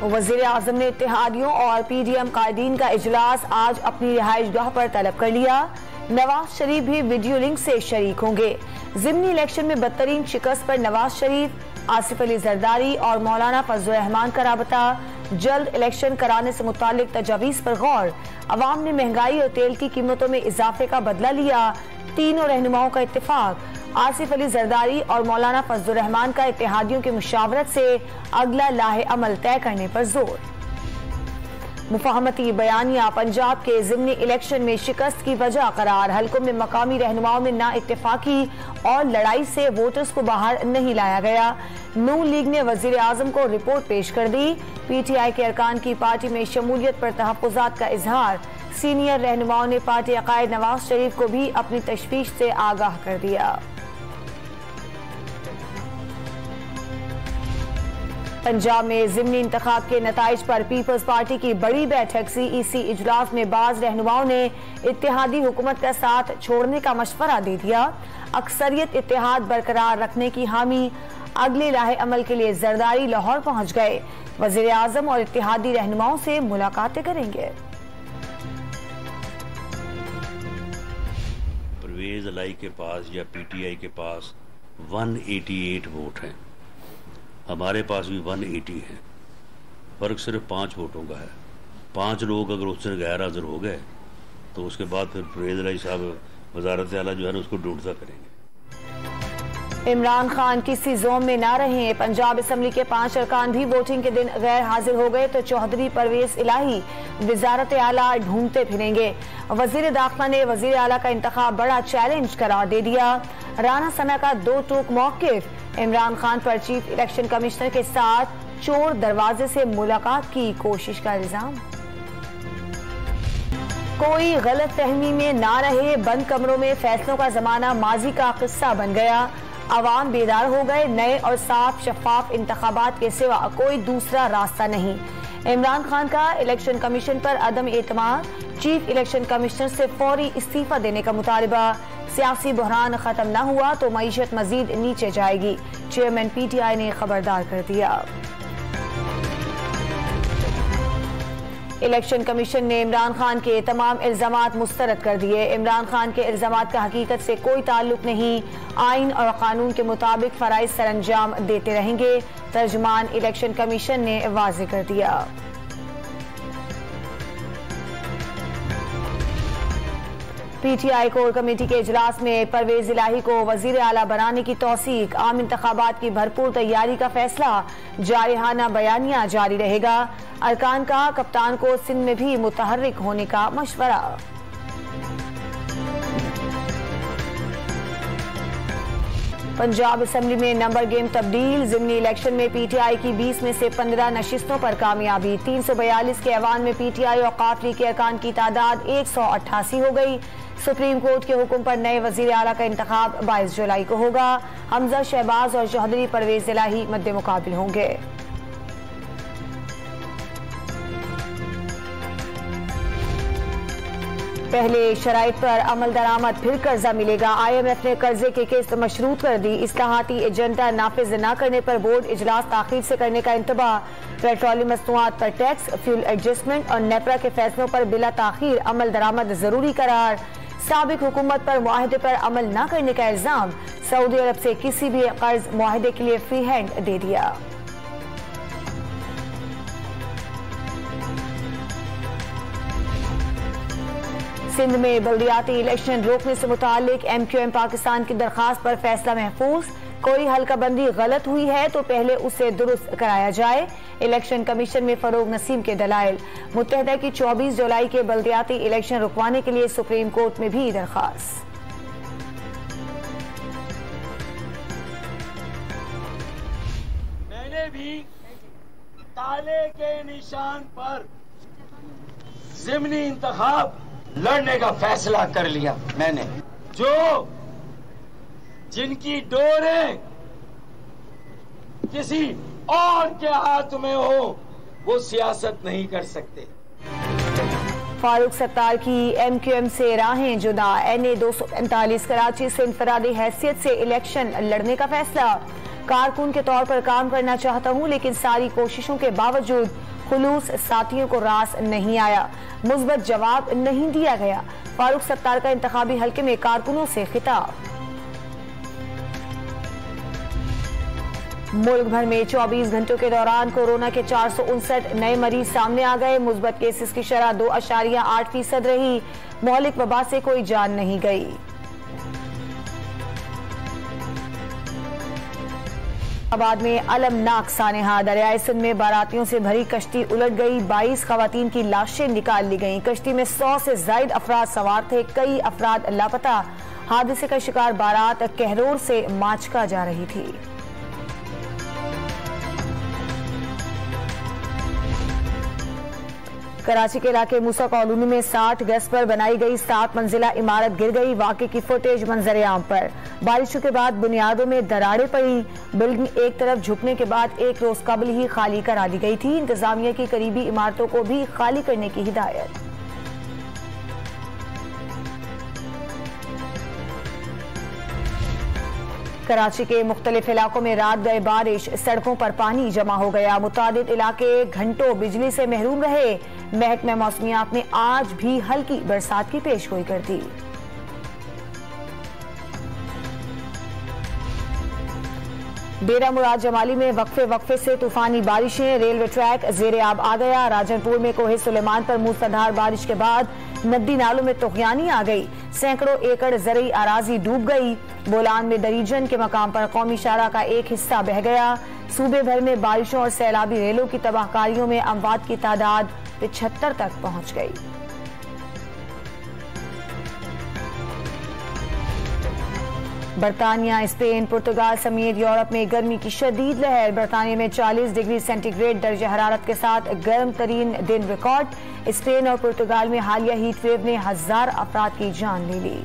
वजीर आजम ने इत्तेहादियों और PDM कायदीन का इजलास आज अपनी रिहाइशगाह पर तलब कर लिया। नवाज शरीफ भी वीडियो लिंक से शरीक होंगे। ज़िमनी इलेक्शन में बदतरीन शिकस्त पर नवाज शरीफ, आसिफ अली जरदारी और मौलाना फजल रहमान का राबता। जल्द इलेक्शन कराने से मुतालिक तजावीज़ पर गौर। अवाम ने महंगाई और तेल की कीमतों में इजाफे का बदला लिया। तीनों रहनुमाओं का इत्तेफाक। आसिफ अली जरदारी और मौलाना फजल रहमान का इत्तेहादियों की मुशावरत से अगला लाहे अमल तय करने पर जोर। मुफाहमती बयानिया पंजाब के ज़िमनी इलेक्शन में शिकस्त की वजह करार। हलकों में मकामी रहनुमाओं में ना इत्तेफाकी और लड़ाई से वोटर्स को बाहर नहीं लाया गया। नून लीग ने वजीर आजम को रिपोर्ट पेश कर दी। PTI के अरकान की पार्टी में शमूलियत पर तहफ़्फ़ुज़ात का इजहार। सीनियर रहनुमाओं ने पार्टी अकायद नवाज शरीफ को भी अपनी तशवीश से आगाह कर दिया। पंजाब में ज़िमनी इंतखाब के नताइज पर पीपल्स पार्टी की बड़ी बैठक। CEC इजलास में बाज रहनुमाओं ने इत्तेहादी हुकूमत का साथ छोड़ने का मशवरा दे दिया। अक्सरियत इत्तेहाद बरकरार रखने की हामी। अगले लाहे अमल के लिए जरदारी लाहौर पहुंच गए। वजीर आजम और इत्तेहादी रहनुमाओं से मुलाकातें करेंगे। परवेज इलाई के पास या PTI के पास 188 वोट हैं, हमारे पास भी 180 है। फर्क सिर्फ 5 वोटों का है। 5 लोग अगर उससे गैर हाजिर हो गए तो उसके बाद फिर परवेज इलाई साहब वजारत आला जो है ना उसको ढूंढता करेंगे। इमरान खान किसी जोन में ना रहे। पंजाब असम्बली के 5 अरकान भी वोटिंग के दिन गैर हाजिर हो गए तो चौधरी परवेज इलाही वजारत आला ढूंढते फिरेंगे। वजीर दाखिला ने वजीर आला का इंतखाब बड़ा चैलेंज करार दे दिया। राना सना का 2 टूक मौकिफ। इमरान खान पर चीफ इलेक्शन कमिश्नर के साथ चोर दरवाजे से मुलाकात की कोशिश का इल्जाम। कोई गलत फहमी में ना रहे। बंद कमरों में फैसलों का जमाना माजी का किस्सा बन गया। अवाम बेदार हो गए। नए और साफ शफाफ इंतखाबात के सिवा कोई दूसरा रास्ता नहीं। इमरान खान का इलेक्शन कमीशन पर अदम एतमाद। चीफ इलेक्शन कमिश्नर से फौरी इस्तीफा देने का मुतालबा। सियासी बहरान खत्म न हुआ तो मईशत मजीद नीचे जाएगी। चेयरमैन PTI ने खबरदार कर दिया। इलेक्शन कमीशन ने इमरान खान के तमाम इल्जामात मुस्तरद कर दिए। इमरान खान के इल्जामात का हकीकत से कोई ताल्लुक नहीं। आइन और कानून के मुताबिक फराइज सरअंजाम देते रहेंगे। तर्जुमान इलेक्शन कमीशन ने वाज़ेह कर दिया। PTI कोर कमेटी के इजलास में परवेज इलाही को वजीर आला बनाने की तौसीक। आम इंतखाबात की भरपूर तैयारी का फैसला। जारिहाना बयानिया जारी रहेगा। अरकान का कप्तान को सिंध में भी मुतहर्रिक होने का मशवरा। पंजाब असम्बली में नंबर गेम तब्दील। ज़िमनी इलेक्शन में PTI की 20 में से 15 नशिस्तों पर कामयाबी। 342 के ऐवान में PTI और काफ लीग के अरकान की तादाद 188 हो गई। सुप्रीम कोर्ट के हुक्म पर नए वजीर आला का इंतखाब 22 जुलाई को होगा। हमजा शहबाज और चौधरी परवेज इलाही मद्दे मुकाबिल होंगे। पहले शराइत पर अमल दरामद फिर कर्जा मिलेगा। IMF ने कर्जे की किस्त मशरूत कर दी। इस्लाहाती एजेंडा नाफिज न करने पर बोर्ड इजलास ताखीर से करने का इंतबाह। पेट्रोलियम मसनूआत पर टैक्स, फ्यूल एडजस्टमेंट और नेपरा के फैसलों पर बिला ताखीर अमल दरामद जरूरी करार। साबिक हुकूमत पर मुआहदे पर अमल न करने का इल्जाम। सऊदी अरब से किसी भी कर्ज मुआहदे के लिए फ्री हैंड दे दिया। सिंध में बल्दियाती इलेक्शन रोकने से मुतालिक MQM पाकिस्तान की दरखास्त पर फैसला महफूज। कोई हल्काबंदी गलत हुई है तो पहले उसे दुरुस्त कराया जाए। इलेक्शन कमीशन में फरोग नसीम के दलाइल। मुत्तहदा की 24 जुलाई के बल्दियाती इलेक्शन रुकवाने के लिए सुप्रीम कोर्ट में भी दरखास्त। मैंने भी ताले के निशान पर ज़िमनी इंतखाब लड़ने का फैसला कर लिया। मैंने जिनकी डोरें किसी और के हाथ में हो वो सियासत नहीं कर सकते। फारूक सत्तार की MQM से राहें जुदा। NA 245 कराची से इंफरादी हैसियत से इलेक्शन लड़ने का फैसला। कारकुन के तौर पर काम करना चाहता हूं लेकिन सारी कोशिशों के बावजूद खुलूस साथियों को रास नहीं आया, मुस्बत जवाब नहीं दिया गया। फारूक सत्तार का इंतखाबी हल्के में कारकुनों से खिताब। मुल्क भर में 24 घंटों के दौरान कोरोना के 459 नए मरीज सामने आ गए। मुस्बत केसेस की शरह 2.8% रही। मौलिक वबा से कोई जान नहीं गई। इस्लामाबाद में अलमनाक सानेहा, दरियाए सिंध में बारातियों से भरी कश्ती उलट गई। 22 खवातीन की लाशें निकाल ली गईं। कश्ती में 100 से ज्यादा अफराद सवार थे, कई अफराद लापता। हादसे का शिकार बारात कहरोर से माचका जा रही थी। कराची के इलाके मूसा कॉलोनी में 60 गज पर बनाई गई 7 मंजिला इमारत गिर गई। वाक़े की फुटेज मंजर-ए-आम पर। बारिशों के बाद बुनियादों में दरारें पड़ी। बिल्डिंग एक तरफ झुकने के बाद एक रोज कबल ही खाली करा दी गई थी। इंतजामिया की करीबी इमारतों को भी खाली करने की हिदायत। कराची के मुख्तलिफ इलाकों में रात गए बारिश, सड़कों पर पानी जमा हो गया। मुतादिद इलाके घंटों बिजली से महरूम रहे। महकमा मौसमियात ने आज भी हल्की बरसात की पेशगोई कर दी। डेरा मुराद जमाली में वक्फे से तूफानी बारिशें, रेलवे ट्रैक जेर आब आ गया। राजनपुर में कोहे सुलेमान पर मूसलाधार बारिश के बाद नदी नालों में तुगयानी आ गई। सैकड़ों एकड़ ज़रई अराजी डूब गई। बोलान में दरीजन के मकाम पर कौमी शाहरा का एक हिस्सा बह गया। सूबे भर में बारिशों और सैलाबी रेलों की तबाहकारियों में अमवात की तादाद 75 तक पहुंच गई। बरतानिया, स्पेन, पुर्तगाल समेत यूरोप में गर्मी की शदीद लहर। बरतानिया में 40 डिग्री सेंटीग्रेड दर्जा हरारत के साथ गर्म तरीन दिन रिकॉर्ड। स्पेन और पुर्तगाल में हालिया हीट वेव ने 1000 अफराद की जान ले ली।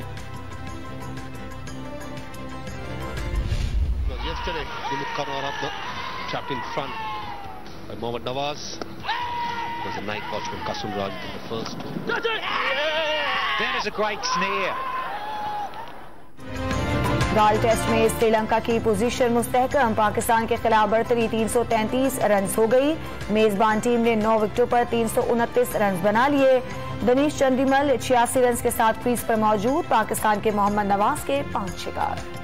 गाल टेस्ट में श्रीलंका की पोजीशन मुस्तहकम। पाकिस्तान के खिलाफ बढ़तरी 333 रन हो गई। मेजबान टीम ने 9 विकेटों पर 329 रन बना लिए। दनीश चंदीमल 86 रन के साथ क्रीज पर मौजूद। पाकिस्तान के मोहम्मद नवाज के 5 शिकार।